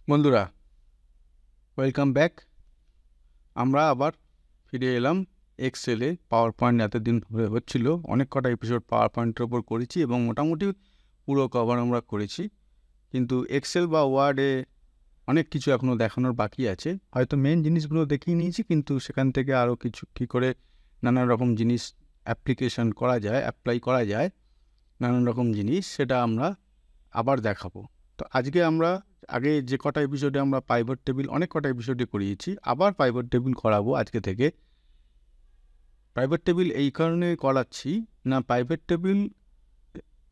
বন্ধুরা, welcome back. আমরা আবার ফিরে এলাম এক্সেলে। পাওয়ার পয়েন্ট এতদিন ধরে হচ্ছিল, অনেক কটা এপিসোড পাওয়ার পয়েন্টের ওপর করেছি এবং মোটামুটি পুরো কভার আমরা করেছি। কিন্তু এক্সেল বা ওয়ার্ডে অনেক কিছু এখনও দেখানোর বাকি আছে। হয়তো মেন জিনিসগুলো দেখিয়ে নিয়েছি, কিন্তু সেখান থেকে আরও কিছু কী করে নানান রকম জিনিস অ্যাপ্লিকেশন করা যায়, অ্যাপ্লাই করা যায় নানান রকম জিনিস, সেটা আমরা আবার দেখাবো। তো আজকে আমরা আগে যে কটা এপিসোডে আমরা পাইভট টেবিল অনেক কটা এপিসোডে করিয়েছি, আবার পাইভট টেবিল করাবো আজকে থেকে। পাইভট টেবিল এই কারণে করাচ্ছি না, পাইভট টেবিল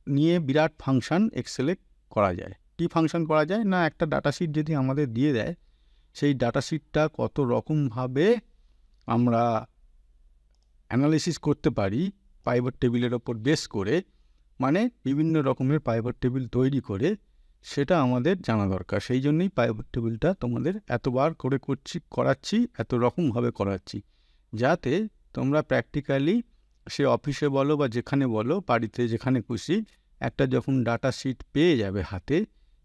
নিয়ে বিরাট ফাংশন এক্সেলে করা যায়। কী ফাংশন করা যায় না, একটা ডাটাশিট যদি আমাদের দিয়ে দেয়, সেই ডাটাশিটটা কত রকমভাবে আমরা অ্যানালিসিস করতে পারি পাইভট টেবিলের ওপর বেস করে, মানে বিভিন্ন রকমের পাইভট টেবিল তৈরি করে, সেটা আমাদের জানা দরকার। সেই জন্যই পাইভট টেবিলটা তোমাদের এতবার করে করাচ্ছি, এত রকমভাবে করাচ্ছি, যাতে তোমরা প্র্যাকটিক্যালি সে অফিসে বলো বা যেখানে বলো, বাড়িতে যেখানে খুশি, একটা যখন ডাটা শিট পেয়ে যাবে হাতে,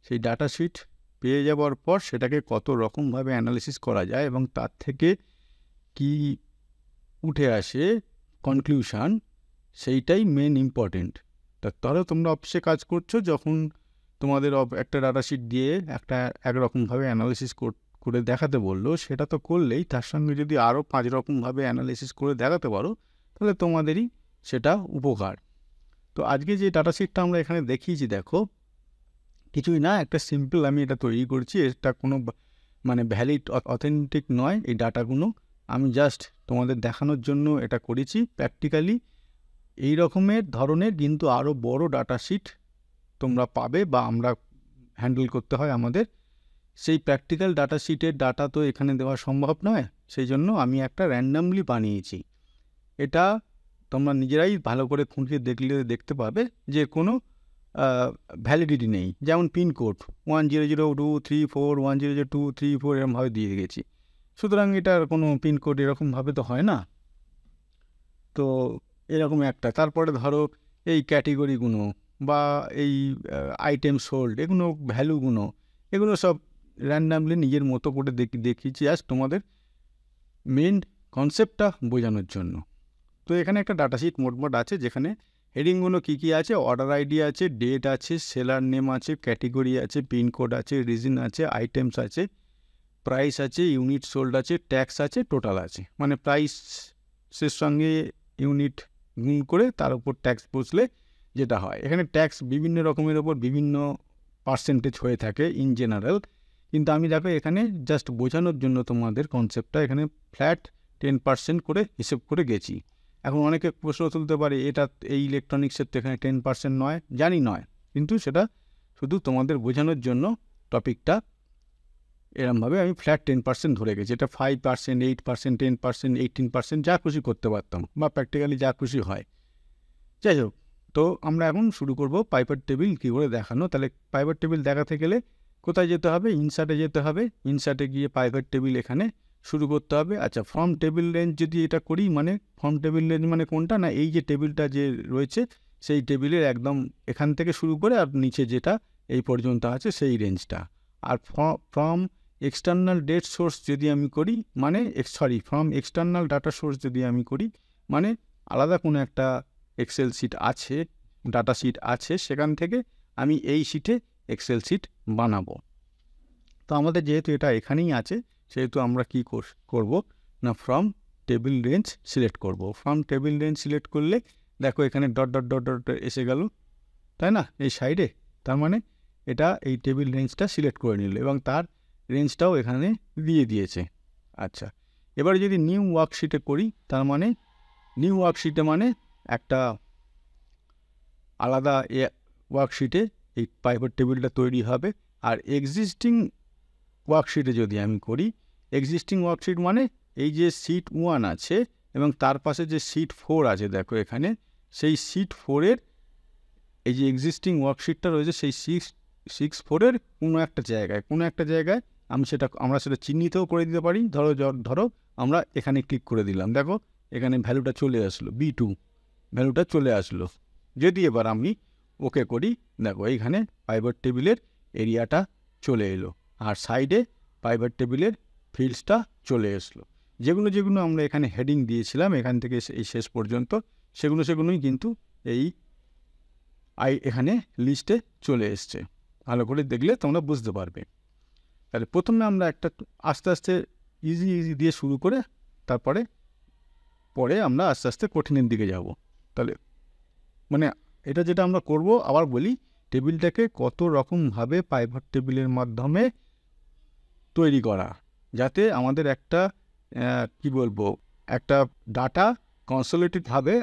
সেই ডাটা শিট পেয়ে যাওয়ার পর সেটাকে কত রকমভাবে অ্যানালিসিস করা যায় এবং তার থেকে কি উঠে আসে কনক্লুশন, সেইটাই মেন ইম্পর্টেন্ট। ধরো তোমরা অফিসে কাজ করছো, যখন তোমাদের একটা ডাটাশিট দিয়ে একরকমভাবে অ্যানালিসিস করে দেখাতে বললো, সেটা তো করলেই, তার সঙ্গে যদি আরও 5 রকমভাবে অ্যানালিসিস করে দেখাতে পারো, তাহলে তোমাদেরই সেটা উপকার। তো আজকে যে ডাটাশিটটা আমরা এখানে দেখিয়েছি, দেখো কিছুই না, একটা সিম্পল আমি এটা তৈরি করছি। এটা কোনো মানে ভ্যালিড অথেন্টিক নয় এই ডাটাগুলো, আমি জাস্ট তোমাদের দেখানোর জন্য এটা করেছি। প্র্যাকটিক্যালি এই রকমের ধরনের কিন্তু আরও বড় ডাটাশিট তোমরা পাবে বা আমরা হ্যান্ডেল করতে হয় আমাদের। সেই প্র্যাকটিক্যাল ডাটাশিটের ডাটা তো এখানে দেওয়া সম্ভব নয়, সেই জন্য আমি একটা র্যান্ডামলি বানিয়েছি। এটা তোমরা নিজেরাই ভালো করে খুঁজে দেখলে দেখতে পাবে যে কোনো ভ্যালিডিটি নেই। যেমন পিনকোড 100234 100234 এরকমভাবে দিয়ে গেছি, সুতরাং এটার কোনো পিনকোড এরকমভাবে তো হয় না। তো এরকম একটা, তারপরে ধরো এই ক্যাটেগরিগুলো বা এই আইটেম সোল্ড, এগুলো ভ্যালুগুলো, এগুলো সব র্যান্ডামলি নিজের মতো করে দেখিয়েছি আজ তোমাদের মেন কনসেপ্টটা বোঝানোর জন্য। তো এখানে একটা ডাটাশিট মোটমোট আছে, যেখানে হেডিংগুলো কী কী আছে, অর্ডার আইডি আছে, ডেট আছে, সেলার নেম আছে, ক্যাটেগরি আছে, পিনকোড আছে, রিজন আছে, আইটেমস আছে, প্রাইস আছে, ইউনিট সোল্ড আছে, ট্যাক্স আছে, টোটাল আছে। মানে প্রাইসের সঙ্গে ইউনিট গুণ করে তার উপর ট্যাক্স বসলে যেটা হয়। এখানে ট্যাক্স বিভিন্ন রকমের ওপর বিভিন্ন পার্সেন্টেজ হয়ে থাকে ইন জেনারেল, কিন্তু আমি দেখো এখানে জাস্ট বোঝানোর জন্য তোমাদের কনসেপ্টটা এখানে ফ্ল্যাট 10% করে হিসেব করে গেছি। এখন অনেকে প্রশ্ন তুলতে পারে, এটা এই ইলেকট্রনিক্সের তো এখানে 10% নয়, জানি নয়, কিন্তু সেটা শুধু তোমাদের বোঝানোর জন্য টপিকটা এরমভাবে আমি ফ্ল্যাট 10% ধরে গেছি। এটা 5%, 8%, 10%, 18% যা খুশি করতে পারতাম, বা প্র্যাকটিক্যালি যা খুশি হয়। যাই হোক, তো আমরা এখন শুরু করব পাইভট টেবিল কী করে দেখানো। তাহলে পাইভট টেবিল দেখাতে গেলে কোথায় যেতে হবে? ইনসার্টে যেতে হবে। ইনসার্টে গিয়ে পাইভট টেবিল এখানে শুরু করতে হবে। আচ্ছা, ফর্ম টেবিল রেঞ্জ যদি এটা করি, মানে ফর্ম টেবিল রেঞ্জ মানে কোনটা না, এই যে টেবিলটা যে রয়েছে সেই টেবিলের একদম এখান থেকে শুরু করে আর নিচে যেটা এই পর্যন্ত আছে সেই রেঞ্জটা। আর ফ্রম এক্সটার্নাল ডেট সোর্স যদি আমি করি, মানে ফ্রম এক্সটার্নাল ডাটা সোর্স যদি আমি করি, মানে আলাদা কোনো একটা এক্সেল শিট আছে, ডাটা শিট আছে, সেখান থেকে আমি এই শিটে এক্সেল শিট বানাবো। তো আমাদের যেহেতু এটা এখানেই আছে, সেহেতু আমরা কি করব না, ফ্রম টেবিল রেঞ্জ সিলেক্ট করব। ফ্রম টেবিল রেঞ্জ সিলেক্ট করলে দেখো এখানে ডট ডট ডট ডট এসে গেল, তাই না, এই সাইডে। তার মানে এটা এই টেবিল রেঞ্জটা সিলেক্ট করে নিল এবং তার রেঞ্জটাও এখানে দিয়ে দিয়েছে। আচ্ছা, এবার যদি নিউ ওয়ার্কশিটে করি, তার মানে নিউ ওয়ার্কশিটে মানে একটা আলাদা ওয়ার্কশিটে এই পাইভট টেবিলটা তৈরি হবে। আর এক্সিস্টিং ওয়ার্কশিটে যদি আমি করি, এক্সিস্টিং ওয়ার্কশিট মানে এই যে শিট 1 আছে এবং তার পাশে যে শিট 4 আছে, দেখো এখানে সেই শিট 4-এর এই যে এক্সিস্টিং ওয়ার্কশিটটা রয়েছে, সেই 6.4-এর কোনো একটা জায়গায় আমরা সেটা চিহ্নিতও করে দিতে পারি। ধরো আমরা এখানে ক্লিক করে দিলাম, দেখো এখানে ভ্যালুটা চলে আসলো, B2 ভ্যালুটা চলে আসলো। যদি এবার আমি ওকে করি, দেখো এইখানে পাইভট টেবিলের এরিয়াটা চলে এলো। আর সাইডে পাইভট টেবিলের ফিল্ডসটা চলে আসলো। যেগুলো যেগুলো আমরা এখানে হেডিং দিয়েছিলাম এখান থেকে এই শেষ পর্যন্ত, সেগুলোই কিন্তু এই এখানে লিস্টে চলে এসছে। ভালো করে দেখলে তোমরা বুঝতে পারবে। তাহলে প্রথমে আমরা একটা আস্তে আস্তে ইজি দিয়ে শুরু করে তারপরে আমরা আস্তে আস্তে কঠিনের দিকে যাব। তাহলে মানে এটা যেটা আমরা করব, আবার বলি, টেবিলটাকে কত রকমভাবে পাইভট টেবিলের মাধ্যমে তৈরি করা, যাতে আমাদের একটা কি বলবো, একটা ডাটা কনসোলিডেটেডভাবে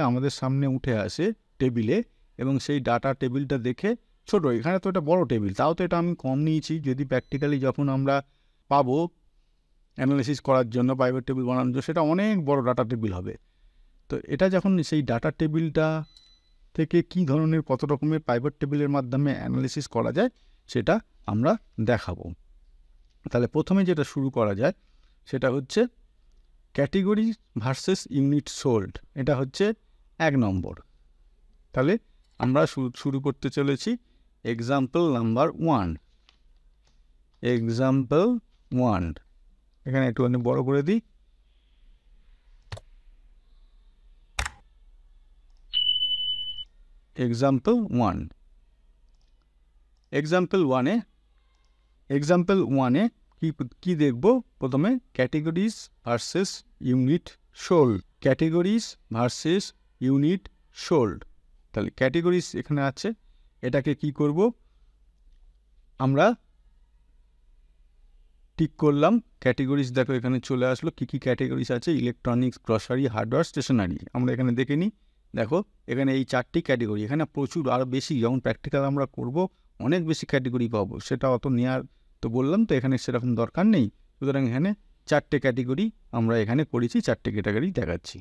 আমাদের সামনে উঠে আসে টেবিলে, এবং সেই ডাটা টেবিলটা দেখে ছোট, এখানে তো এটা বড় টেবিল, তাও তো এটা আমি কম নিয়েছি। যদি প্র্যাকটিক্যালি যখন আমরা পাবো অ্যানালিসিস করার জন্য পাইভট টেবিল বানানোর জন্য, সেটা অনেক বড় ডাটা টেবিল হবে। তো এটা যখন সেই ডাটা টেবিলটা থেকে কী ধরনের কত রকমের পাইভট টেবিলের মাধ্যমে অ্যানালিসিস করা যায় সেটা আমরা দেখাবো। তাহলে প্রথমে যেটা শুরু করা যায় সেটা হচ্ছে ক্যাটেগরি ভার্সেস ইউনিট সোল্ড। এটা হচ্ছে 1 নম্বর। তাহলে আমরা শুরু করতে চলেছি এক্সাম্পল নাম্বার 1। এক্সাম্পল 1 এখানে একটুখানি বড় করে দিই। এক্সাম্পল 1। এক্সাম্পল 1-এ কি দেখব? প্রথমে categories versus unit sold. Categories versus unit sold. তাহলে ক্যাটেগরিজ এখানে আছে, এটাকে কি করব? আমরা টিক করলাম। ক্যাটেগরিজ দেখো এখানে চলে আসলো। কি কি ক্যাটেগরিজ আছে? Electronics, grocery, hardware, stationery. আমরা এখানে দেখে নিই। দেখো এখানে এই 4টি ক্যাটেগরি। এখানে প্রচুর, আরও বেশি, যখন প্র্যাকটিক্যাল আমরা করব অনেক বেশি ক্যাটেগরি পাবো, সেটা অত নেওয়ার তো বললাম তো এখানে সেরকম দরকার নেই। সুতরাং এখানে 4টে ক্যাটেগরি আমরা এখানে করেছি, 4টে ক্যাটেগরি দেখাচ্ছি।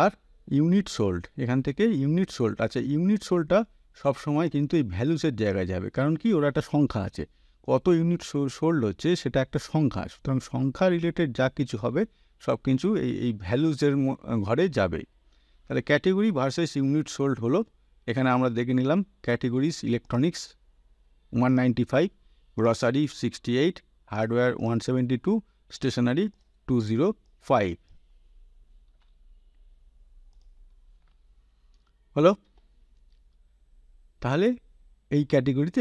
আর ইউনিট সোল্ড, এখান থেকে ইউনিট সোল্ড। আচ্ছা, ইউনিট সোল্ডটা সবসময় কিন্তু এই ভ্যালুসের জায়গায় যাবে, কারণ কি, ওরা একটা সংখ্যা আছে, কত ইউনিট সোল্ড হচ্ছে সেটা একটা সংখ্যা। সুতরাং সংখ্যা রিলেটেড যা কিছু হবে সব কিছু এই ভ্যালুসের ঘরে যাবে। তাহলে ক্যাটেগরি ভার্সেস ইউনিট সোল্ড হলো, এখানে আমরা দেখে নিলাম categories electronics 195, grocery 68, hardware 172, stationery 205 হলো। তাহলে এই ক্যাটেগরিতে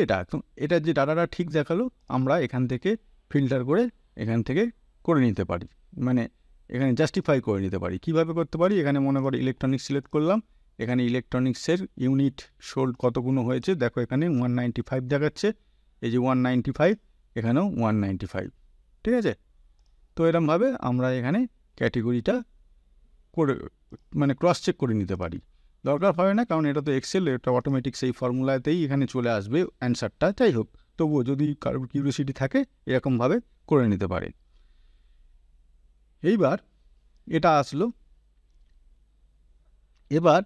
এটা যে ডাটাটা ঠিক দেখালো, আমরা এখান থেকে ফিল্টার করে এখান থেকে করে নিতে পারি, মানে এখানে জাস্টিফাই করে নিতে পারি। কিভাবে করতে পারি? এখানে মনে করো ইলেকট্রনিক্স সিলেক্ট করলাম, এখানে ইলেকট্রনিক্সের ইউনিট সোল্ড কতগুলো হয়েছে দেখো, এখানে 195 দেখাচ্ছে। এই যে 195, এখানেও 195, ঠিক আছে? তো এরকমভাবে আমরা এখানে ক্যাটেগরিটা করে মানে ক্রস চেক করে নিতে পারি। দরকার হয় না, কারণ এটা তো এক্সেল, এটা অটোমেটিক সেই ফর্মুলাতেই এখানে চলে আসবে অ্যান্সারটা। যাই হোক, তবুও যদি কারোর কিউরিওসিটি থাকে এরকমভাবে করে নিতে পারে। এইবার এটা আসলো। এবার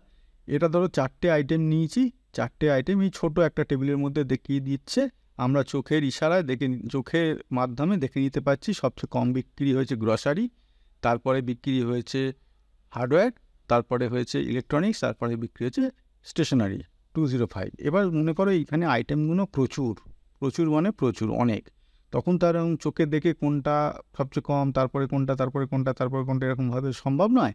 এটা ধরো 4টে আইটেম নিয়েছি, 4টে আইটেম এই ছোটো একটা টেবিলের মধ্যে দেখিয়ে দিচ্ছে। আমরা চোখের ইশারায় চোখের মাধ্যমে দেখে নিতে পারছি সবচেয়ে কম বিক্রি হয়েছে গ্রসারি, তারপরে বিক্রি হয়েছে হার্ডওয়্যার, তারপরে হয়েছে ইলেকট্রনিক্স, তারপরে বিক্রি হয়েছে স্টেশনারি 205। এবার মনে করো এইখানে আইটেমগুলো প্রচুর মানে প্রচুর, অনেক। তখন তার চোখে দেখে কোনটা সবচেয়ে কম, তারপরে কোনটা, তারপরে কোনটা, তারপরে কোনটা, এরকমভাবে সম্ভব নয়।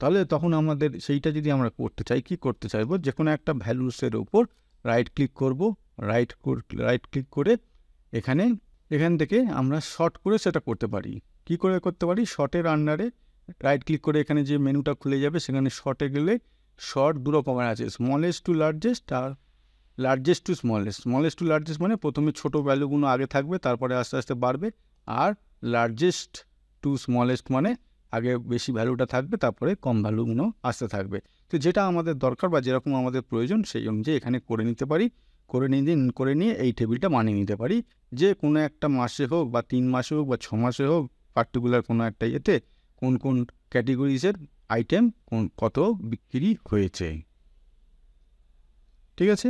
তাহলে তখন আমাদের সেইটা যদি আমরা করতে চাই, কি করতে চাইবো? যে কোনো একটা ভ্যালুসের উপর রাইট ক্লিক করব। রাইট ক্লিক করে এখান থেকে আমরা শর্ট করে সেটা করতে পারি। কি করে করতে পারি? শর্টের আন্ডারে রাইট ক্লিক করে এখানে যে মেনুটা খুলে যাবে, সেখানে শর্টে গেলে শর্ট 2 রকমের আছে, স্মলেস্ট টু লার্জেস্ট আর largest to smallest. Smallest to largest মানে প্রথমে ছোটো ভ্যালুগুলো আগে থাকবে, তারপরে আস্তে আস্তে বাড়বে। আর লার্জেস্ট টু স্মলেস্ট মানে আগে বেশি ভ্যালুটা থাকবে, তারপরে কম ভ্যালুগুলো আসতে থাকবে। তো যেটা আমাদের দরকার বা যেরকম আমাদের প্রয়োজন সেই অনুযায়ী এখানে করে নিতে পারি। করে নিয়ে এই টেবিলটা বানিয়ে নিতে পারি, যে কোনো একটা মাসে হোক বা 3 মাসে হোক বা 6 মাসে হোক, পার্টিকুলার কোনো একটা ইয়েতে কোন কোন ক্যাটেগরিজের আইটেম কত বিক্রি হয়েছে। ঠিক আছে?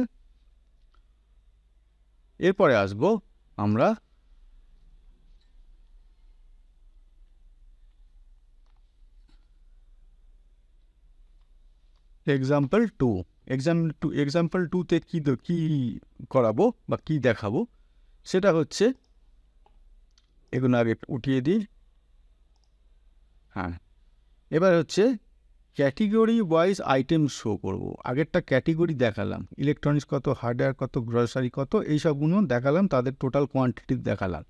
এরপরে আসবো আমরা এক্সাম্পল টু। এক্সাম্পল টুতে কী করাবো বা কী দেখাবো সেটা হচ্ছে, এগুলো আগে উঠিয়ে দিই। হ্যাঁ, এবার হচ্ছে ক্যাটেগরি ওয়াইজ আইটেম শো করব। আগেরটা ক্যাটেগরি দেখালাম, ইলেকট্রনিক্স কত, হার্ডওয়্যার কত, গ্রসারি কত, এইসবগুলো দেখালাম, তাদের টোটাল কোয়ান্টিটি দেখালাম।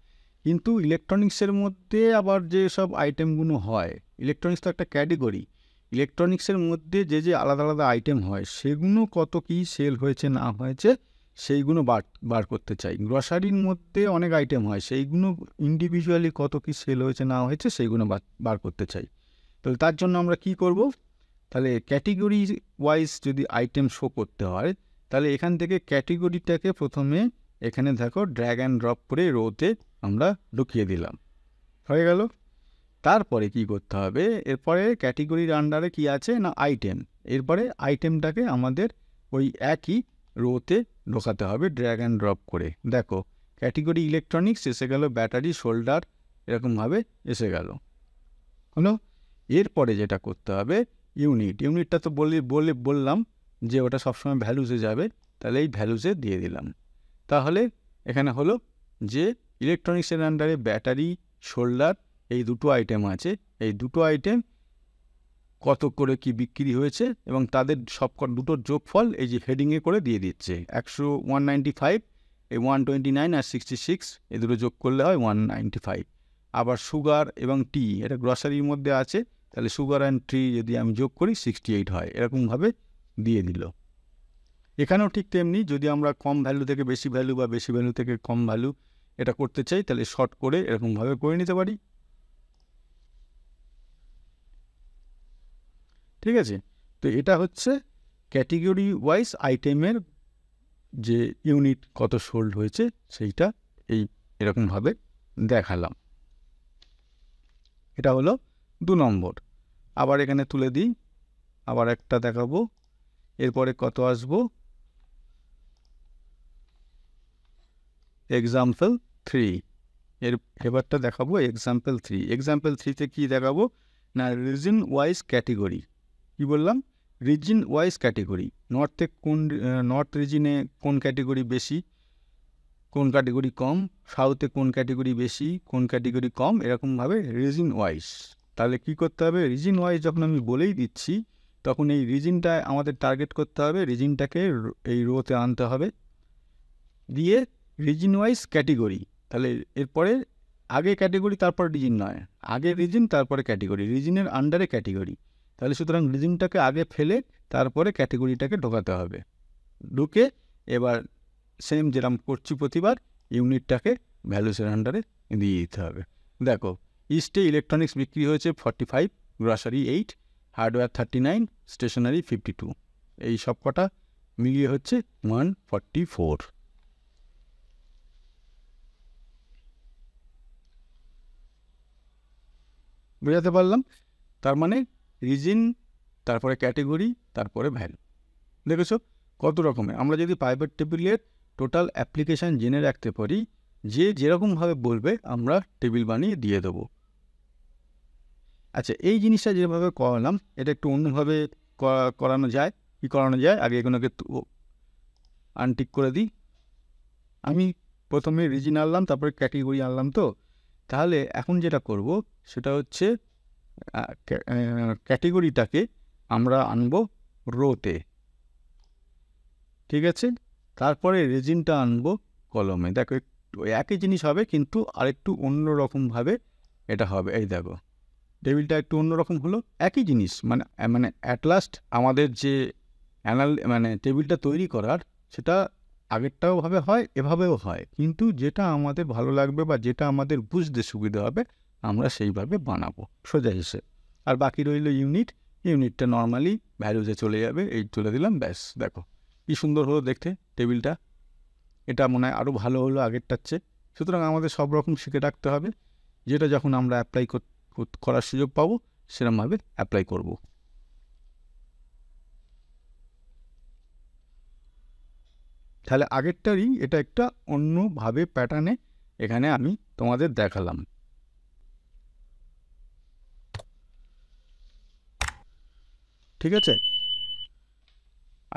কিন্তু ইলেকট্রনিক্সের মধ্যে আবার যে সব আইটেমগুলো হয়, ইলেকট্রনিক্স তো একটা ক্যাটেগরি, ইলেকট্রনিক্সের মধ্যে যে আলাদা আলাদা আইটেম হয় সেগুলো কত কী সেল হয়েছে না হয়েছে সেইগুলো বার করতে চাই। গ্রসারির মধ্যে অনেক আইটেম হয়, সেইগুলো ইন্ডিভিজুয়ালি কত কী সেল হয়েছে না হয়েছে সেইগুলো বার করতে চাই। তাহলে তার জন্য আমরা কি করব, তাহলে ক্যাটেগরি ওয়াইজ যদি আইটেম শো করতে হয়, তাহলে এখান থেকে ক্যাটেগরিটাকে প্রথমে এখানে দেখো ড্র্যাগ অ্যান্ড ড্রপ করে রোতে আমরা ঢুকিয়ে দিলাম, হয়ে গেল। তারপরে কি করতে হবে, এরপরে ক্যাটেগরির আন্ডারে কি আছে না আইটেম, এরপরে আইটেমটাকে আমাদের ওই একই রোতে ঢোকাতে হবে ড্র্যাগ অ্যান্ড ড্রপ করে। দেখো ক্যাটেগরি ইলেকট্রনিক্স এসে গেল, ব্যাটারি, শোল্ডার এরকমভাবে এসে গেল, হলো। এরপরে যেটা করতে হবে ইউনিটটা তো বললাম যে ওটা সবসময় ভ্যালুসে যাবে, তাহলে এই ভ্যালুসে দিয়ে দিলাম। তাহলে এখানে হলো যে ইলেকট্রনিক্সের আন্ডারে ব্যাটারি, শোল্ডার এই দুটো আইটেম আছে, এই দুটো আইটেম কত করে কি বিক্রি হয়েছে এবং তাদের দুটোর যোগফল এই যে হেডিংয়ে করে দিয়ে দিচ্ছে। 195, এই 129 আর 66 এই দুটো যোগ করলে হয় 195। আবার সুগার এবং টি, এটা গ্রসারির মধ্যে আছে, তাহলে সুগার অ্যান্ড টি যদি আমি যোগ করি 68 হয়, এরকমভাবে দিয়ে দিল। এখানেও ঠিক তেমনি, যদি আমরা কম ভ্যালু থেকে বেশি ভ্যালু বা বেশি ভ্যালু থেকে কম ভ্যালু এটা করতে চাই, তাহলে শর্ট করে এরকমভাবে করে নিতে পারি, ঠিক আছে। তো এটা হচ্ছে ক্যাটেগরি ওয়াইজ আইটেমের যে ইউনিট কত সোল্ড হয়েছে সেইটা এরকমভাবে দেখালাম। এটা হলো 2 নম্বর। আবার এখানে তুলে দিই, আবার একটা দেখাবো, এরপরে কত আসবো, এক্সাম্পল 3। এবারটা দেখাবো এক্সাম্পল 3। এক্সাম্পল 3তে কী দেখাবো না রিজন ওয়াইজ ক্যাটেগরি। কী বললাম, রিজন ওয়াইজ ক্যাটেগরি, নর্থ রিজিনে কোন ক্যাটেগরি বেশি, কোন ক্যাটেগরি কম, সাউথে কোন ক্যাটেগরি বেশি, কোন ক্যাটেগরি কম, এরকমভাবে রিজন ওয়াইজ। তাহলে কি করতে হবে, রিজন ওয়াইজ যখন আমি বলেই দিচ্ছি তখন এই রিজনটা আমাদের টার্গেট করতে হবে, রিজনটাকে এই রোতে আনতে হবে, দিয়ে রিজন ওয়াইজ ক্যাটেগরি। তাহলে এরপরে আগে ক্যাটেগরি তারপর রিজন নয়, আগে রিজন তারপরে ক্যাটেগরি, রিজনের আন্ডারে ক্যাটেগরি। তাহলে সুতরাং রিজনটাকে আগে ফেলে তারপরে ক্যাটেগরিটাকে ঢোকাতে হবে, ঢুকে এবার সেম যেরকম করছি প্রতিবার ইউনিটটাকে ভ্যালুসের আন্ডারে দিয়ে দিতে হবে। দেখো ইস্টে ইলেকট্রনিক্স বিক্রি হয়েছে 45, গ্রসারি 8, হার্ডওয়্যার 39, স্টেশনারি 52, এই সব কটা মিলিয়ে হচ্ছে 144। বোঝাতে পারলাম? তার মানে রিজন, তারপরে ক্যাটেগরি, তারপরে ভ্যালু। দেখেছো কত রকমের। আমরা যদি প্রাইভেট টেবিলের টোটাল অ্যাপ্লিকেশান জেনে রাখতে পারি, যে যেরকমভাবে বলবে আমরা টেবিল বানিয়ে দিয়ে দেবো। আচ্ছা, এই জিনিসটা যেভাবে করালাম এটা একটু অন্যভাবে করানো যায়। কী করানো যায়, আগে এগুলোকে আনটিক করে দিই। আমি প্রথমে রিজন আনলাম, তারপরে ক্যাটেগরি আনলাম। তো তাহলে এখন যেটা করব সেটা হচ্ছে ক্যাটেগরিটাকে আমরা আনবো রোতে, ঠিক আছে। তারপরে রিজনটা আনবো কলমে। দেখো একই জিনিস হবে কিন্তু আরেকটু অন্যরকমভাবে এটা হবে। এই দেখো টেবিলটা একটু অন্যরকম হলো, একই জিনিস, মানে অ্যাট লাস্ট আমাদের যে টেবিলটা তৈরি করার সেটা আগেরটাও ভাবে হয়, এভাবেও হয়, কিন্তু যেটা আমাদের ভালো লাগবে বা যেটা আমাদের বুঝতে সুবিধা হবে আমরা সেইভাবে বানাবো সোজা হিসেব। আর বাকি রইল ইউনিটটা নর্মালি ভ্যালুজে চলে যাবে, এই তুলে দিলাম, ব্যাস। দেখো কী সুন্দর হলো দেখতে টেবিলটা, এটা মনে হয় আরও ভালো হলো আগেরটার চেয়ে। সুতরাং আমাদের সব রকম শিখে রাখতে হবে, যেটা যখন আমরা অ্যাপ্লাই করার সুযোগ পাবো সেরকমভাবে অ্যাপ্লাই করব। তাহলে আগেরটারই এটা একটা অন্যভাবে প্যাটার্নে এখানে আমি তোমাদের দেখালাম। ঠিক আছে,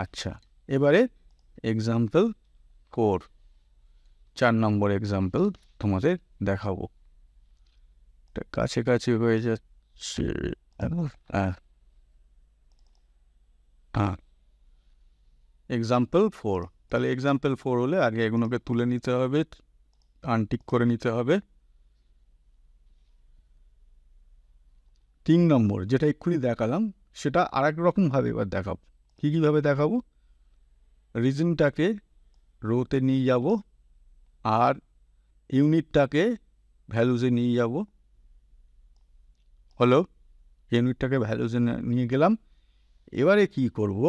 আচ্ছা, এবারে এক্সাম্পল 4, 4 নম্বর এক্সাম্পল তোমাদের দেখাবো। কাছাকাছি হয়ে যাচ্ছে। এক্সাম্পল 4, তাহলে এক্সাম্পল 4 হলে আগে এগুলোকে তুলে নিতে হবে, আনটিক করে নিতে হবে। 3 নম্বর যেটা এক্ষুনি দেখালাম সেটা আর এক রকমভাবে এবার দেখাবো। কীভাবে দেখাবো? রিজনটাকে রোতে নিয়ে যাব আর ইউনিটটাকে ভ্যালুজে নিয়ে যাব। হলো, ইউনিটটাকে ভ্যালুজে নিয়ে গেলাম। এবারে কি করব,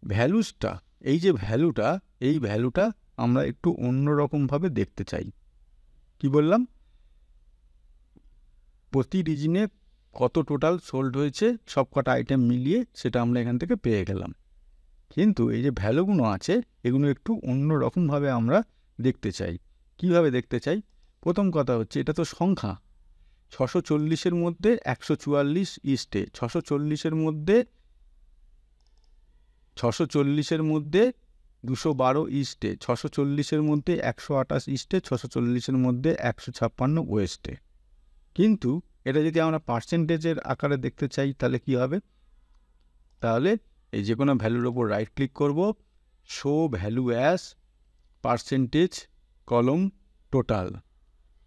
ভ্যালুসটা, এই যে ভ্যালুটা, এই ভ্যালুটা আমরা একটু অন্যরকমভাবে দেখতে চাই। কি বললাম? প্রতি রিজনে কত টোটাল সোল্ড হয়েছে সব কটা আইটেম মিলিয়ে সেটা আমরা এখান থেকে পেয়ে গেলাম। কিন্তু এই যে ভ্যালুগুলো আছে এগুলো একটু অন্য রকমভাবে আমরা দেখতে চাই। কিভাবে দেখতে চাই? প্রথম কথা হচ্ছে এটা তো সংখ্যা। 640-এর মধ্যে 144 ইস্টে, 640-এর মধ্যে 640-এর মধ্যে 212 ইস্টে, 640-এর মধ্যে 128 ইস্টে, 640-এর মধ্যে 156 ওয়েস্টে। কিন্তু এটা যদি আমরা পার্সেন্টেজের আকারে দেখতে চাই তাহলে কি হবে? তাহলে এই যে কোনো ভ্যালুর ওপর রাইট ক্লিক করব, শো ভ্যালু অ্যাজ পার্সেন্টেজ কলম টোটাল,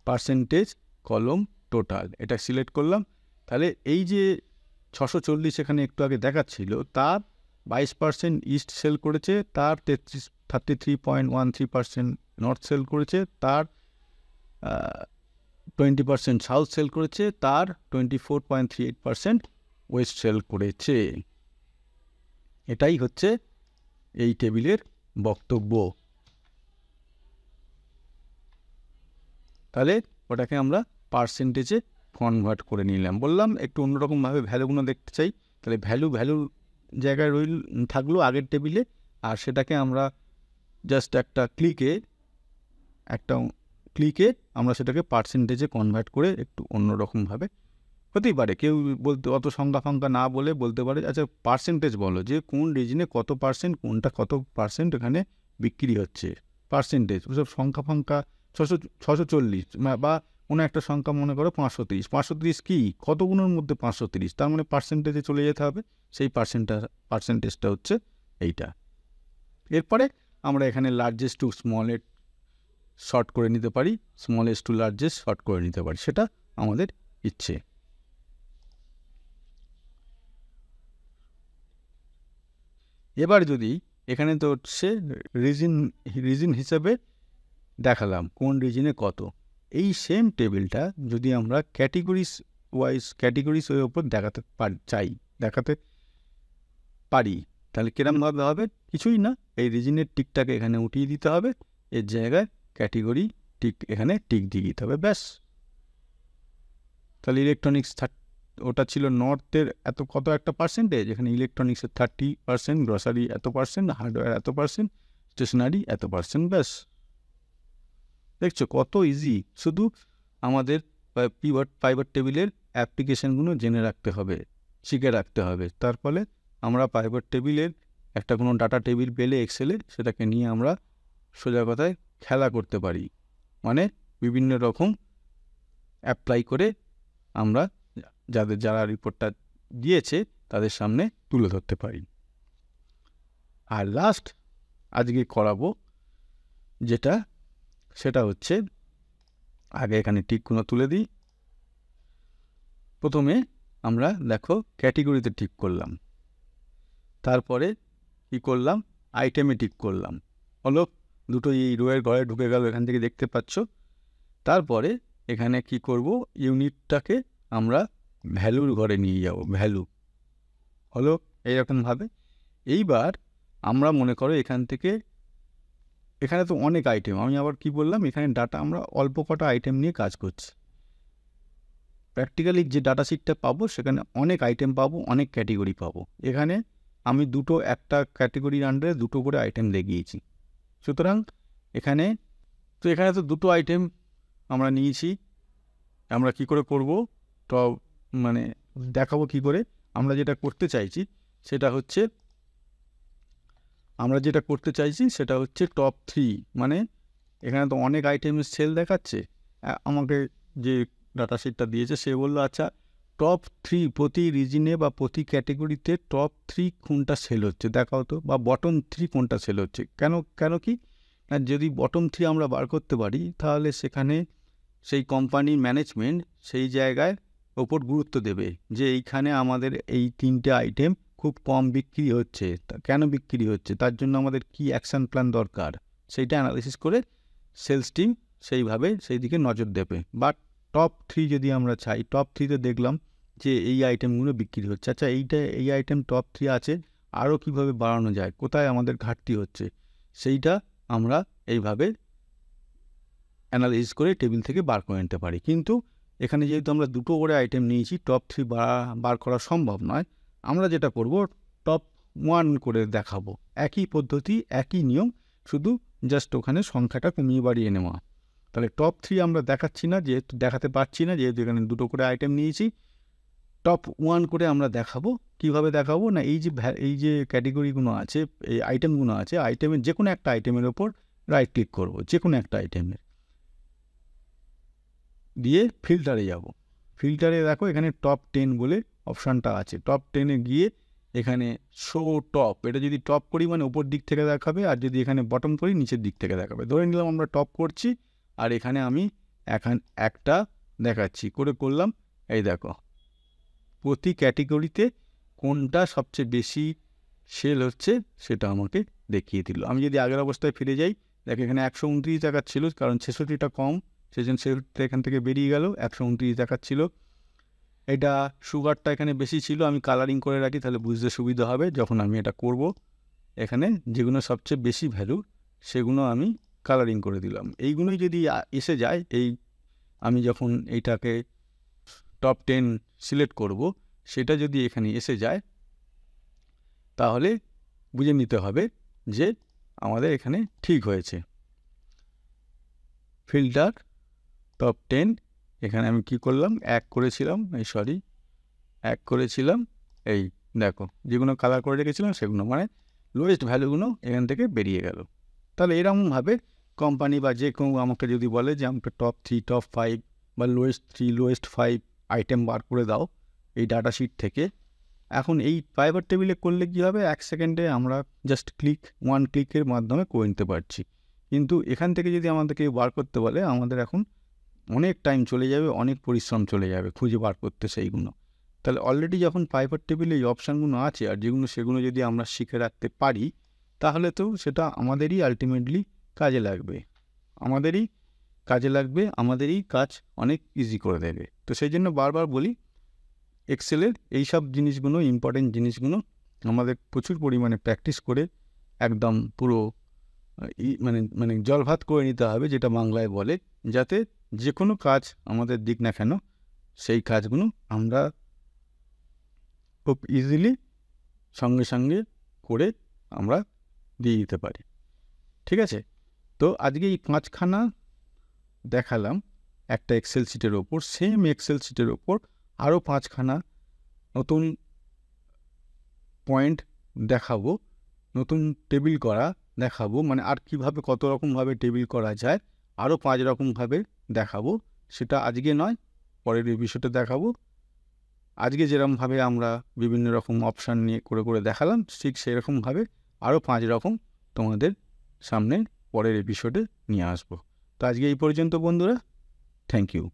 পার্সেন্টেজ কলম টোটাল, এটা সিলেক্ট করলাম। তাহলে এই যে 640 এখানে একটু আগে দেখাচ্ছিল তার 22% ইস্ট সেল করেছে, তার 33.13% নর্থ সেল করেছে, তার 20% সাউথ সেল করেছে, তার 24.38% ওয়েস্ট সেল করেছে। এটাই হচ্ছে এই টেবিলের বক্তব্য। তাহলে ওটাকে আমরা পার্সেন্টেজে কনভার্ট করে নিলাম। বললাম একটু অন্যরকমভাবে ভ্যালুগুলো দেখতে চাই, তাহলে ভ্যালু জায়গায় থাকলো আগের টেবিলে, আর সেটাকে আমরা জাস্ট একটা ক্লিকে আমরা সেটাকে পার্সেন্টেজে কনভার্ট করে একটু অন্যরকমভাবে, হতেই পারে কেউ বলতে অত সংখ্যা না বলে বলতে পারে আচ্ছা পার্সেন্টেজ বলো, যে কোন রিজনে কত পার্সেন্ট, কোনটা কত পার্সেন্ট এখানে বিক্রি হচ্ছে, পার্সেন্টেজ। ওসব সংখ্যা 640 বা কোনো একটা সংখ্যা মনে করো 530, 530 কি কতগুলোর মধ্যে 530, তার মানে পার্সেন্টেজে চলে যেতে হবে। সেই পার্সেন্টেজটা হচ্ছে এইটা। এরপরে আমরা এখানে লার্জেস্ট টু স্মলের শর্ট করে নিতে পারি, স্মলেস্ট টু লার্জেস্ট শর্ট করে নিতে পারি, সেটা আমাদের ইচ্ছে। এবার যদি এখানে তো হচ্ছে রিজন হিসাবে দেখালাম কোন রিজনে কত, এই সেম টেবিলটা যদি আমরা ক্যাটেগরিজ ওর ওপর দেখাতে পারি তাহলে কিরমভাবে হবে? কিছুই না, এই রিজনের টিকটাকে এখানে উঠিয়ে দিতে হবে, এর জায়গায় ক্যাটেগরি টিক এখানে টিক দিয়ে দিতে হবে, ব্যাস। তাহলে ইলেকট্রনিক্স ওটা ছিল নর্থের কত একটা পার্সেন্টেজ, এখানে ইলেকট্রনিক্সের 30%, গ্রসারি এত পার্সেন্ট, হার্ডওয়্যার এত পার্সেন্ট, স্টেশনারি এত পার্সেন্ট, ব্যাস। দেখছো কত ইজি। শুধু আমাদের পাইভট টেবিলের অ্যাপ্লিকেশানগুলো জেনে রাখতে হবে, শিখে রাখতে হবে। তার ফলে আমরা পাইভট টেবিলের একটা কোনো ডাটা টেবিল পেলে এক্সেলে সেটাকে নিয়ে আমরা সোজা কথায় খেলা করতে পারি, মানে বিভিন্ন রকম অ্যাপ্লাই করে আমরা যারা রিপোর্টটা দিয়েছে তাদের সামনে তুলে ধরতে পারি। আর লাস্ট আজকে করাবো সেটা হচ্ছে, আগে এখানে টিকগুলো তুলে দিই। প্রথমে আমরা দেখো ক্যাটেগরিতে টিক করলাম, তারপরে কি করলাম, আইটেমে টিক করলাম, হলো দুটো এই রোয়ের ঘরে ঢুকে গেল, এখান থেকে দেখতে পাচ্ছ। তারপরে এখানে কি করব, ইউনিটটাকে আমরা ভ্যালুর ঘরে নিয়ে যাব, ভ্যালু হলো এইরকমভাবে। এইবার আমরা মনে করো এখানে তো অনেক আইটেম, আমি আবার কি বললাম, এখানে ডাটা আমরা অল্প কটা আইটেম নিয়ে কাজ করছি। প্র্যাকটিক্যালি যে ডাটা শিটটা পাবো সেখানে অনেক আইটেম পাবো, অনেক ক্যাটেগরি পাবো। এখানে আমি একটা ক্যাটেগরির আন্ডারে দুটো করে আইটেম দেখিয়েছি, সুতরাং এখানে তো দুটো আইটেম আমরা নিয়েছি। আমরা কি করে করব, তো মানে দেখাবো কি করে। আমরা যেটা করতে চাইছি সেটা হচ্ছে আমরা যেটা করতে চাইছি সেটা হচ্ছে টপ 3, মানে এখানে তো অনেক আইটেমের সেল দেখাচ্ছে। আমাকে যে ডাটা শিটটা দিয়েছে সে বললো আচ্ছা টপ 3 প্রতি রিজনে বা প্রতি ক্যাটেগরিতে টপ 3 কোনটা সেল হচ্ছে দেখাও তো, বা বটম 3 কোনটা সেল হচ্ছে। কেন কি না, যদি বটম 3 আমরা বার করতে পারি তাহলে সেখানে সেই কোম্পানির ম্যানেজমেন্ট সেই জায়গায় ওপর গুরুত্ব দেবে যে এইখানে আমাদের এই 3টে আইটেম খুব কম বিক্রি হচ্ছে, কেন বিক্রি হচ্ছে, তার জন্য আমাদের কি অ্যাকশন প্ল্যান দরকার, সেইটা অ্যানালিসিস করে সেলস টিম সেইভাবে সেই দিকে নজর দেবে। বাট টপ 3 যদি আমরা চাই, টপ 3তে দেখলাম যে এই আইটেমগুলো বিক্রি হচ্ছে, আচ্ছা এই আইটেম টপ 3 আছে, আরও কীভাবে বাড়ানো যায়, কোথায় আমাদের ঘাটতি হচ্ছে, সেইটা আমরা এইভাবে অ্যানালাইসিস করে টেবিল থেকে বার করে নিতে পারি। কিন্তু এখানে যেহেতু আমরা দুটো করে আইটেম নিয়েছি, টপ 3 বার করা সম্ভব নয়। আমরা যেটা করব টপ 1 করে দেখাবো, একই পদ্ধতি একই নিয়ম, শুধু জাস্ট ওখানে সংখ্যাটা কমিয়ে বাড়িয়ে নেওয়া। তাহলে টপ 3 আমরা দেখাচ্ছি না, যেহেতু দেখাতে পারছি না, যেহেতু এখানে দুটো করে আইটেম নিয়েছি। টপ 1 করে আমরা দেখাবো। কিভাবে দেখাবো না, এই যে ক্যাটেগরিগুলো আছে, এই আইটেমগুলো আছে, আইটেমের যে কোনো একটা আইটেমের ওপর রাইট ক্লিক করব, যে কোনো একটা আইটেমের দিয়ে ফিল্টারে যাব। ফিল্টারে দেখো এখানে টপ 10 বলে অপশানটা আছে। টপ 10-এ গিয়ে এখানে শো টপ, এটা যদি টপ করি মানে ওপর দিক থেকে দেখাবে, আর যদি এখানে বটম করি নিচের দিক থেকে দেখাবে। ধরে নিলাম আমরা টপ করছি, আর এখানে আমি একটা দেখাচ্ছি করলাম। এই দেখো প্রতি ক্যাটেগরিতে কোনটা সবচেয়ে বেশি সেল হচ্ছে সেটা আমাকে দেখিয়ে দিল। আমি যদি আগের অবস্থায় ফিরে যাই, দেখো এখানে 129 দেখাচ্ছিল, কারণ 66টা কম, সেজন্য সেলটা এখান থেকে বেরিয়ে গেল, 129 দেখাচ্ছিল। এটা সুগারটা এখানে বেশি ছিল, আমি কালারিং করে রাখি তাহলে বুঝতে সুবিধা হবে যখন আমি এটা করব। এখানে যেগুলো সবচেয়ে বেশি ভ্যালু সেগুলো আমি কালারিং করে দিলাম। এইগুলোই যদি এসে যায়, আমি যখন এইটাকে টপ 10 সিলেক্ট করব, সেটা যদি এখানে এসে যায় তাহলে বুঝে নিতে হবে যে আমাদের এখানে ঠিক হয়েছে। ফিল্টার টপ 10, এখানে আমি কি করলাম, এক করেছিলাম, এই দেখো যেগুলো কালার করে রেখেছিলাম সেগুলো, মানে লোয়েস্ট ভ্যালুগুলো এখান থেকে বেরিয়ে গেল। তাহলে এরকমভাবে কোম্পানি বা যে কেউ আমাকে যদি বলে যে আমাকে টপ 3, টপ 5 বা লোয়েস্ট 3, লোয়েস্ট 5 আইটেম বার করে দাও এই ডাটা শিট থেকে, এখন এই পাইভট টেবিলে করলে কী হবে, 1 সেকেন্ডে আমরা জাস্ট ওয়ান ক্লিকের মাধ্যমে করে নিতে পারছি। কিন্তু এখান থেকে যদি আমাদেরকে বার করতে বলে, আমাদের এখন অনেক টাইম চলে যাবে, অনেক পরিশ্রম চলে যাবে খুঁজে বার করতে সেইগুলো। তাহলে অলরেডি যখন পাইভট টেবিলে এই অপশানগুলো আছে, আর সেগুলো যদি আমরা শিখে রাখতে পারি, তাহলে তো সেটা আমাদেরই আলটিমেটলি কাজে লাগবে, আমাদেরই কাজ অনেক ইজি করে দেবে। তো সেই জন্য বারবার বলি, এক্সেলের এইসব জিনিসগুলো, ইম্পর্টেন্ট জিনিসগুলো আমাদের প্রচুর পরিমাণে প্র্যাকটিস করে একদম পুরো মানে জলভাত করে নিতে হবে, যেটা বাংলায় বলে, যাতে যে কোনো কাজ আমাদের দিক না কেন সেই কাজগুলো আমরা খুব ইজিলি সঙ্গে সঙ্গে করে আমরা দিয়ে দিতে পারি। ঠিক আছে, তো আজকে এই 5খানা দেখালাম একটা এক্সেল শিটের ওপর। সেম এক্সেল শিটের ওপর আরও 5খানা নতুন পয়েন্ট দেখাবো, নতুন টেবিল করা দেখাবো, মানে আর কীভাবে কত রকমভাবে টেবিল করা যায় আরও 5 রকমভাবে দেখাবো। সেটা আজকে নয়, পরের এপিসোডে দেখাবো। আজকে যেরকমভাবে আমরা বিভিন্ন রকম অপশান নিয়ে করে দেখালাম, ঠিক সেরকমভাবে আরও 5 রকম তোমাদের সামনে পরের এপিসোডে নিয়ে আসবো। তো আজকে এই পর্যন্ত বন্ধুরা, থ্যাংক ইউ।